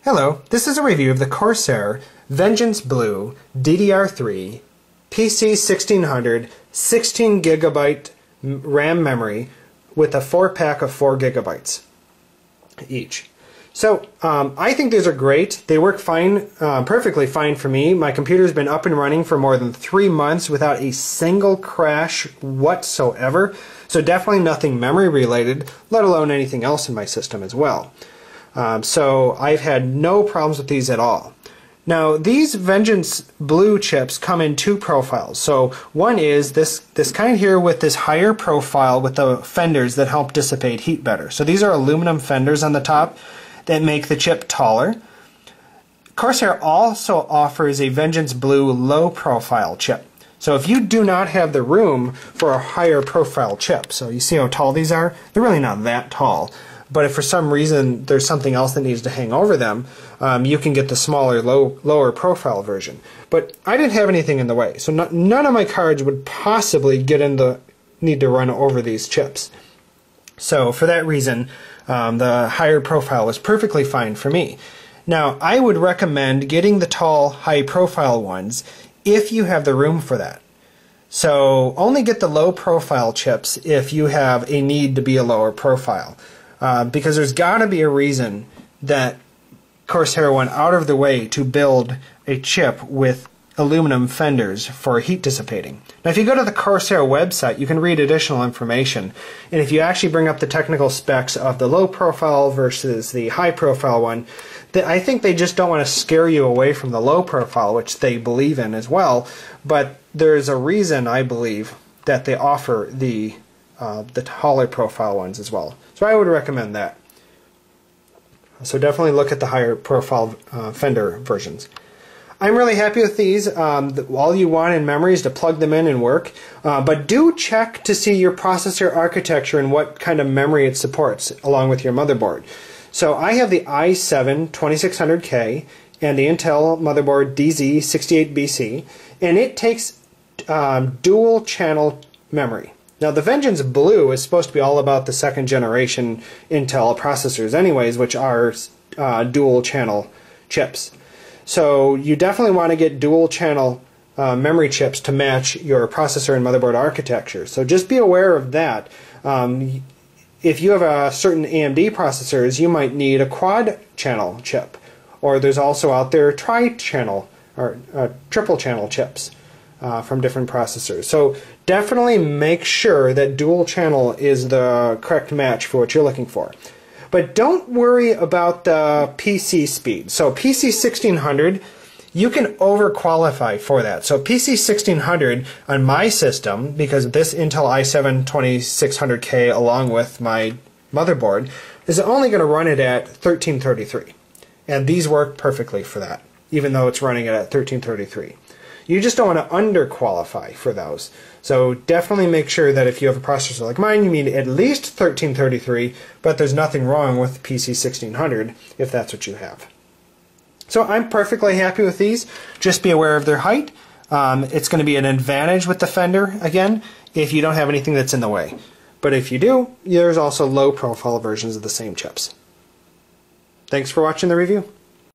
Hello, this is a review of the Corsair Vengeance Blue DDR3 PC 1600 16GB RAM memory with a 4-pack of 4 gigabytes each. So I think these are great. They work fine, perfectly fine for me. My computer's been up and running for more than 3 months without a single crash whatsoever. So definitely nothing memory related, let alone anything else in my system as well. So I've had no problems with these at all. Now these Vengeance Blue chips come in 2 profiles. So one is this kind here with this higher profile with the fenders that help dissipate heat better. So these are aluminum fenders on the top that make the chip taller. Corsair also offers a Vengeance Blue low profile chip. So if you do not have the room for a higher profile chip, so you see how tall these are? They're really not that tall. But if for some reason there's something else that needs to hang over them, you can get the smaller, lower profile version. But I didn't have anything in the way, so none of my cards would possibly need to run over these chips. So for that reason, the higher profile was perfectly fine for me. Now, I would recommend getting the tall, high profile ones if you have the room for that. So only get the low profile chips if you have a need to be a lower profile. Because there's got to be a reason that Corsair went out of the way to build a chip with aluminum fenders for heat dissipating. Now if you go to the Corsair website, you can read additional information. And if you actually bring up the technical specs of the low profile versus the high profile one, I think they just don't want to scare you away from the low profile, which they believe in as well. But there's a reason, I believe, that they offer the taller profile ones as well. So I would recommend that. So definitely look at the higher profile fender versions. I'm really happy with these. All you want in memory is to plug them in and work. But do check to see your processor architecture and what kind of memory it supports along with your motherboard. So I have the i7 2600K and the Intel motherboard DZ68BC, and it takes dual channel memory. Now the Vengeance Blue is supposed to be all about the 2nd generation Intel processors anyways, which are dual channel chips. So you definitely want to get dual channel memory chips to match your processor and motherboard architecture. So just be aware of that. If you have a certain AMD processors, you might need a quad channel chip. Or there's also out there tri-channel or triple channel chips from different processors. So definitely make sure that dual channel is the correct match for what you're looking for. But don't worry about the PC speed. So PC 1600, you can overqualify for that. So PC 1600 on my system, because this Intel i7 2600K along with my motherboard, is only going to run it at 1333. And these work perfectly for that, even though it's running it at 1333. You just don't want to underqualify for those. So definitely make sure that if you have a processor like mine, you need at least 1333, but there's nothing wrong with PC 1600 if that's what you have. So I'm perfectly happy with these. Just be aware of their height. It's going to be an advantage with the fender, again, if you don't have anything that's in the way. But if you do, there's also low profile versions of the same chips. Thanks for watching the review.